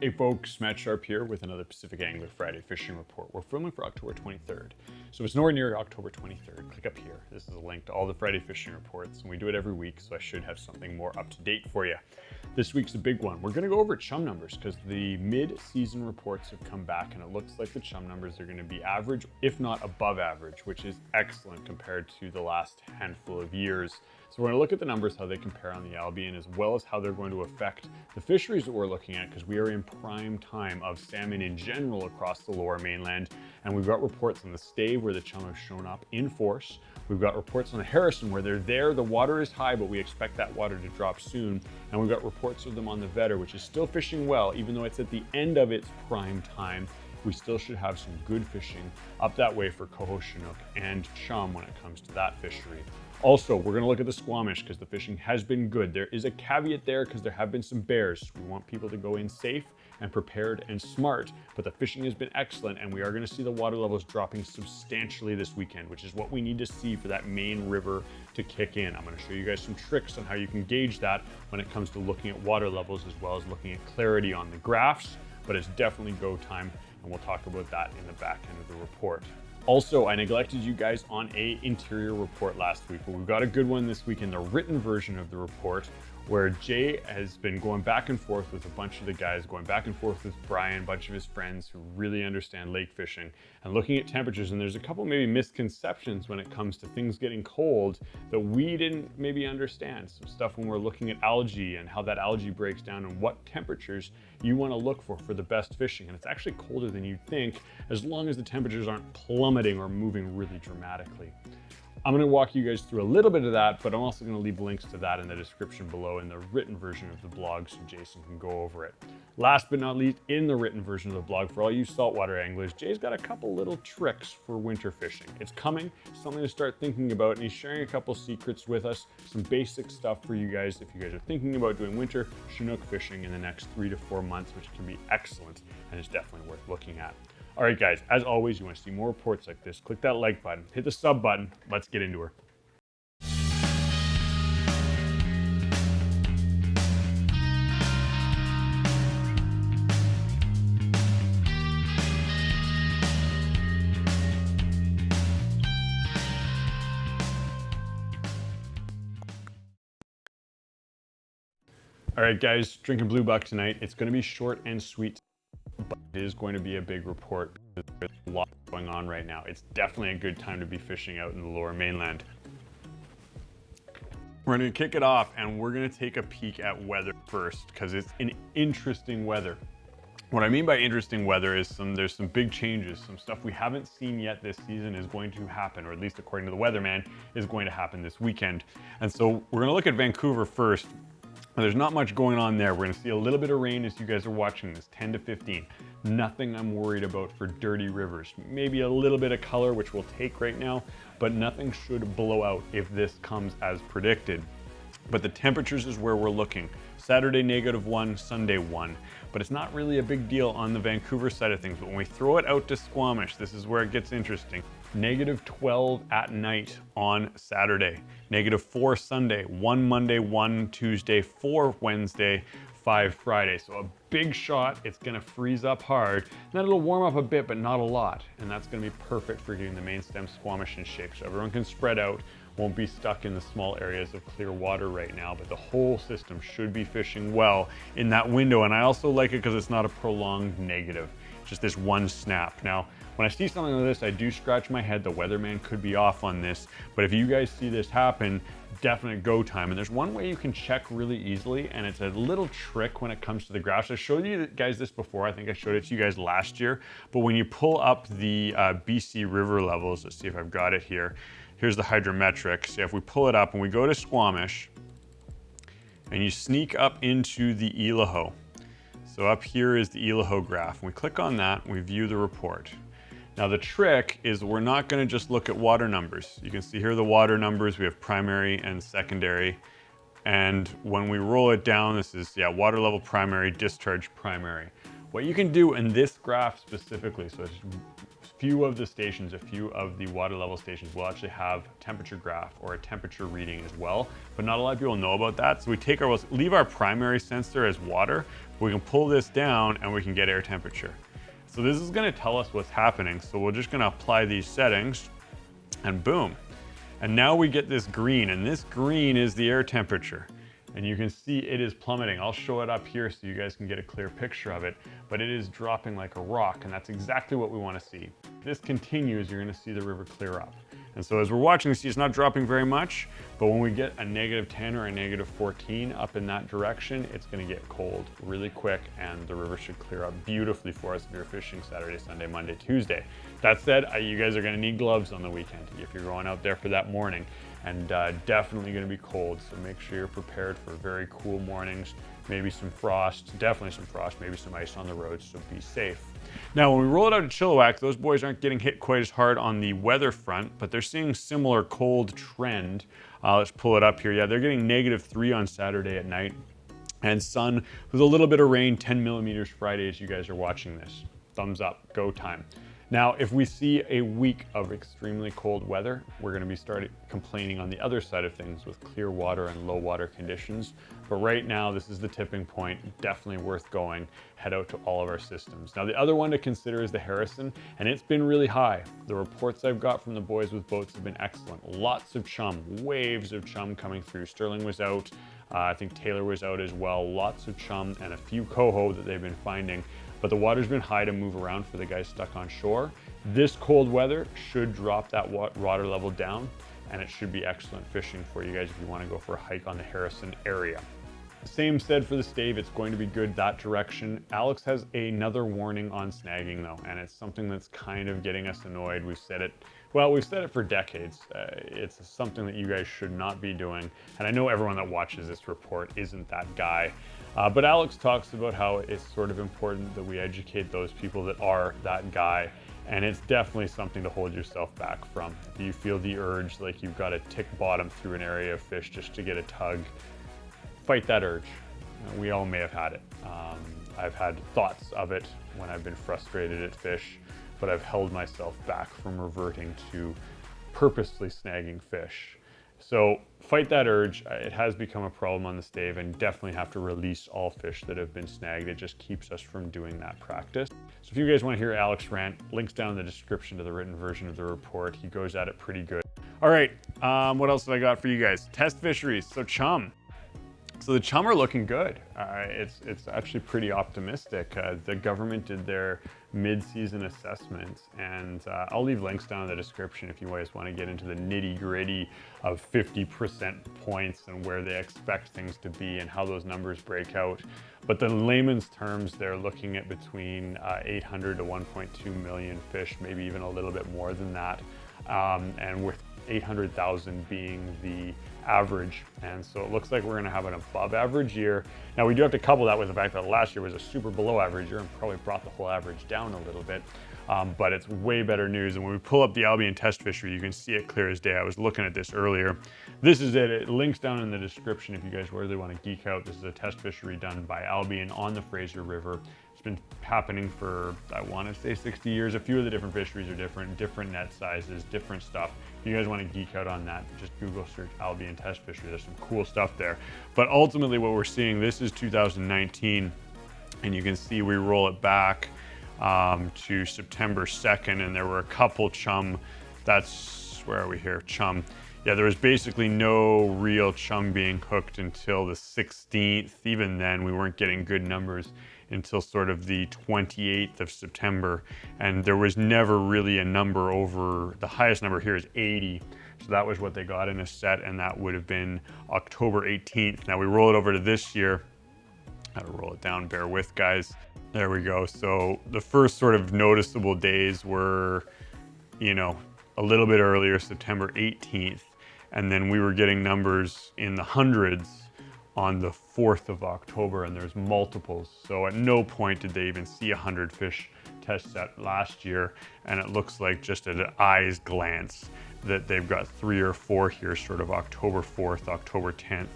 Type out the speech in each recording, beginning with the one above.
Hey folks, Matt Sharp here with another Pacific Angler Friday Fishing Report. We're filming for October 23rd. So if it's nowhere near October 23rd, click up here. This is a link to all the Friday Fishing Reports, and we do it every week, so I should have something more up to date for you. This week's a big one. We're gonna go over chum numbers because the mid-season reports have come back and it looks like the chum numbers are gonna be average, if not above average, which is excellent compared to the last handful of years. So we're gonna look at the numbers, how they compare on the Albion, as well as how they're going to affect the fisheries that we're looking at, because we are in prime time of salmon in general across the lower mainland. And we've got reports on the Stave where the chum have shown up in force. We've got reports on the Harrison where they're there, the water is high, but we expect that water to drop soon. And we've got reports of them on the Vedder, which is still fishing well, even though it's at the end of its prime time. We still should have some good fishing up that way for coho, chinook, and chum when it comes to that fishery. Also, we're gonna look at the Squamish because the fishing has been good. There is a caveat there because there have been some bears. We want people to go in safe and prepared and smart, but the fishing has been excellent and we are gonna see the water levels dropping substantially this weekend, which is what we need to see for that main river to kick in. I'm gonna show you guys some tricks on how you can gauge that when it comes to looking at water levels as well as looking at clarity on the graphs, but it's definitely go time and we'll talk about that in the back end of the report. Also, I neglected you guys on a interior report last week, but we've got a good one this week in the written version of the report, where Jay has been going back and forth with a bunch of the guys, going back and forth with Brian, a bunch of his friends who really understand lake fishing, and looking at temperatures. And there's a couple maybe misconceptions when it comes to things getting cold that we didn't maybe understand. Some stuff when we're looking at algae and how that algae breaks down and what temperatures you want to look for the best fishing. And it's actually colder than you'd think, as long as the temperatures aren't plummeting or moving really dramatically. I'm going to walk you guys through a little bit of that, but I'm also going to leave links to that in the description below in the written version of the blog so Jason can go over it. Last but not least, in the written version of the blog, for all you saltwater anglers, Jay's got a couple little tricks for winter fishing. It's coming, something to start thinking about, and he's sharing a couple secrets with us, some basic stuff for you guys if you guys are thinking about doing winter chinook fishing in the next 3 to 4 months, which can be excellent and is definitely worth looking at. All right, guys, as always, you want to see more reports like this, click that like button, hit the sub button. Let's get into her. All right, guys, drinking blue buck tonight. It's going to be short and sweet, but it is going to be a big report because there's a lot going on right now. It's definitely a good time to be fishing out in the lower mainland. We're going to kick it off and we're going to take a peek at weather first because it's an interesting weather. What I mean by interesting weather is there's some big changes. Some stuff we haven't seen yet this season is going to happen, or at least according to the weatherman, is going to happen this weekend. And so we're going to look at Vancouver first. There's not much going on there. We're gonna see a little bit of rain as you guys are watching this, 10 to 15. Nothing I'm worried about for dirty rivers. Maybe a little bit of color, which we'll take right now, but nothing should blow out if this comes as predicted. But the temperatures is where we're looking. Saturday -1, Sunday 1. But it's not really a big deal on the Vancouver side of things. But when we throw it out to Squamish, this is where it gets interesting. -12 at night on Saturday, -4 Sunday, 1 Monday, 1 Tuesday, 4 Wednesday, 5 Friday. So a big shot, it's gonna freeze up hard. Then it'll warm up a bit, but not a lot. And that's gonna be perfect for getting the main stem Squamish in shape. So everyone can spread out, won't be stuck in the small areas of clear water right now, but the whole system should be fishing well in that window. And I also like it because it's not a prolonged negative, just this one snap. Now, when I see something like this, I do scratch my head. The weatherman could be off on this, but if you guys see this happen, definite go time. And there's one way you can check really easily, and it's a little trick when it comes to the graphs. I showed you guys this before. I think I showed it to you guys last year, but when you pull up the BC river levels, let's see if I've got it here. Here's the hydrometric. So if we pull it up and we go to Squamish, and you sneak up into the Ilaho. So up here is the Ilaho graph. When we click on that, we view the report. Now the trick is we're not going to just look at water numbers. You can see here the water numbers. We have primary and secondary. And when we roll it down, this is water level primary, discharge primary. What you can do in this graph specifically, so it's few of the stations, a few of the water level stations will actually have temperature graph or a temperature reading as well, but not a lot of people know about that. So we leave our primary sensor as water, but we can pull this down and we can get air temperature. So this is gonna tell us what's happening. So we're just gonna apply these settings and boom. And now we get this green, and this green is the air temperature. And you can see it is plummeting. I'll show it up here so you guys can get a clear picture of it, but it is dropping like a rock, and that's exactly what we want to see. If this continues, you're going to see the river clear up. And so as we're watching, see it's not dropping very much, but when we get a -10 or a -14 up in that direction, it's going to get cold really quick, and the river should clear up beautifully for us if you're fishing Saturday, Sunday, Monday, Tuesday. That said, you guys are going to need gloves on the weekend if you're going out there for that morning, and definitely going to be cold, so make sure you're prepared for very cool mornings, maybe some frost, definitely some frost, maybe some ice on the roads, so be safe. Now, when we roll it out to Chilliwack, those boys aren't getting hit quite as hard on the weather front, but they're seeing similar cold trend. Let's pull it up here. Yeah, they're getting -3 on Saturday at night, and sun with a little bit of rain, 10 millimeters Friday as you guys are watching this. Thumbs up, go time. Now, if we see a week of extremely cold weather, we're going to be starting complaining on the other side of things with clear water and low water conditions. But right now, this is the tipping point. Definitely worth going. Head out to all of our systems. Now, the other one to consider is the Harrison, and it's been really high. The reports I've got from the boys with boats have been excellent. Lots of chum, waves of chum coming through. Sterling was out. I think Taylor was out as well. Lots of chum and a few coho that they've been finding. But the water's been high to move around for the guys stuck on shore. This cold weather should drop that water level down, and it should be excellent fishing for you guys if you want to go for a hike on the Harrison area. Same said for the stave, it's going to be good that direction. Alex has another warning on snagging though, and it's something that's kind of getting us annoyed. We've said it for decades. It's something that you guys should not be doing. And I know everyone that watches this report isn't that guy. But Alex talks about how it's sort of important that we educate those people that are that guy. And it's definitely something to hold yourself back from. If you feel the urge, like you've got to tick bottom through an area of fish just to get a tug, fight that urge. We all may have had it. I've had thoughts of it when I've been frustrated at fish, but I've held myself back from reverting to purposely snagging fish. So fight that urge. It has become a problem on the stave, and definitely have to release all fish that have been snagged. It just keeps us from doing that practice. So if you guys want to hear Alex rant, links down in the description to the written version of the report. He goes at it pretty good. All right, what else have I got for you guys? Test fisheries, so chum. So the chum are looking good. It's actually pretty optimistic. The government did their mid-season assessment, and I'll leave links down in the description if you guys want to get into the nitty-gritty of 50% points and where they expect things to be and how those numbers break out. But in layman's terms, they're looking at between 800 to 1.2 million fish, maybe even a little bit more than that, and with 800,000 being the average. And so it looks like we're gonna have an above average year. Now we do have to couple that with the fact that last year was a super below average year and probably brought the whole average down a little bit. But it's way better news. And when we pull up the Albion test fishery, you can see it clear as day. I was looking at this earlier. This is it. It links down in the description if you guys really want to geek out. This is a test fishery done by Albion on the Fraser River. It's been happening for, I want to say 60 years. A few of the different fisheries are different net sizes, different stuff. If you guys want to geek out on that, just Google search Albion test fishery. There's some cool stuff there. But ultimately what we're seeing, this is 2019, and you can see we roll it back to September 2nd, and there were a couple chum, where are we here, chum. Yeah, there was basically no real chum being hooked until the 16th. Even then, we weren't getting good numbers until sort of the 28th of September. And there was never really a number over, the highest number here is 80. So that was what they got in a set, and that would have been October 18th. Now we roll it over to this year. How to roll it down, bear with guys. There we go. So the first sort of noticeable days were, you know, a little bit earlier, September 18th. And then we were getting numbers in the hundreds on the 4th of October, and there's multiples. So at no point did they even see 100 fish test set last year. And it looks like just at an eye's glance that they've got 3 or 4 here, sort of October 4th, October 10th.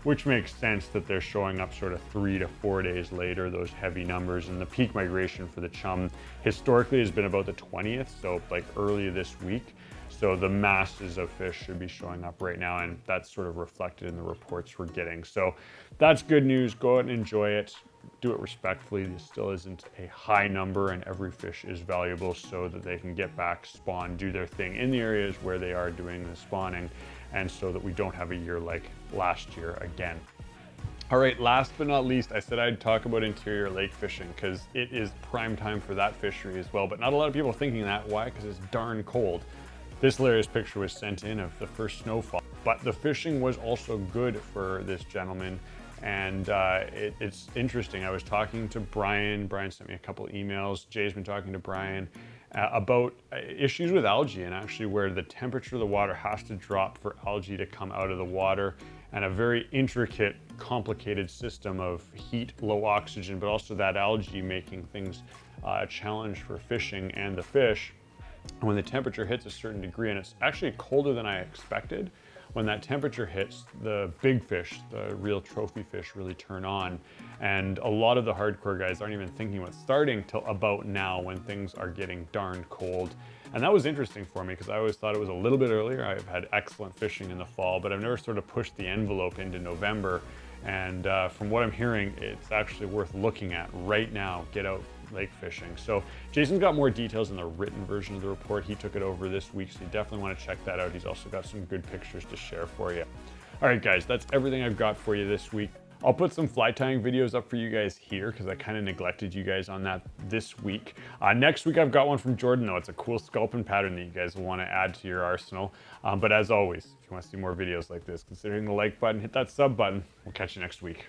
which makes sense that they're showing up sort of 3 to 4 days later, those heavy numbers. And the peak migration for the chum historically has been about the 20th, so like early this week. So the masses of fish should be showing up right now, and that's sort of reflected in the reports we're getting. So that's good news. Go out and enjoy it. Do it respectfully. This still isn't a high number, and every fish is valuable so that they can get back, spawn, do their thing in the areas where they are doing the spawning, and so that we don't have a year like last year again. All right, last but not least, I said I'd talk about interior lake fishing because it is prime time for that fishery as well, but not a lot of people are thinking that. Why? Because it's darn cold. This hilarious picture was sent in of the first snowfall, but the fishing was also good for this gentleman. And it's interesting. I was talking to Brian. Brian sent me a couple emails. Jay's been talking to Brian about issues with algae, and actually where the temperature of the water has to drop for algae to come out of the water, and a very intricate, complicated system of heat, low oxygen, but also that algae making things a challenge for fishing and the fish. When the temperature hits a certain degree, and it's actually colder than I expected, when that temperature hits, the big fish, the real trophy fish, really turn on. And a lot of the hardcore guys aren't even thinking about starting till about now, when things are getting darn cold. And that was interesting for me because I always thought it was a little bit earlier. I've had excellent fishing in the fall, but I've never sort of pushed the envelope into November. And from what I'm hearing, it's actually worth looking at right now. Get out lake fishing. So Jason's got more details in the written version of the report. He took it over this week, so you definitely want to check that out. He's also got some good pictures to share for you. All right, guys, that's everything I've got for you this week. I'll put some fly tying videos up for you guys here because I kind of neglected you guys on that this week. Next week, I've got one from Jordan, though. It's a cool sculpin pattern that you guys will want to add to your arsenal. But as always, if you want to see more videos like this, consider hitting the like button, hit that sub button. We'll catch you next week.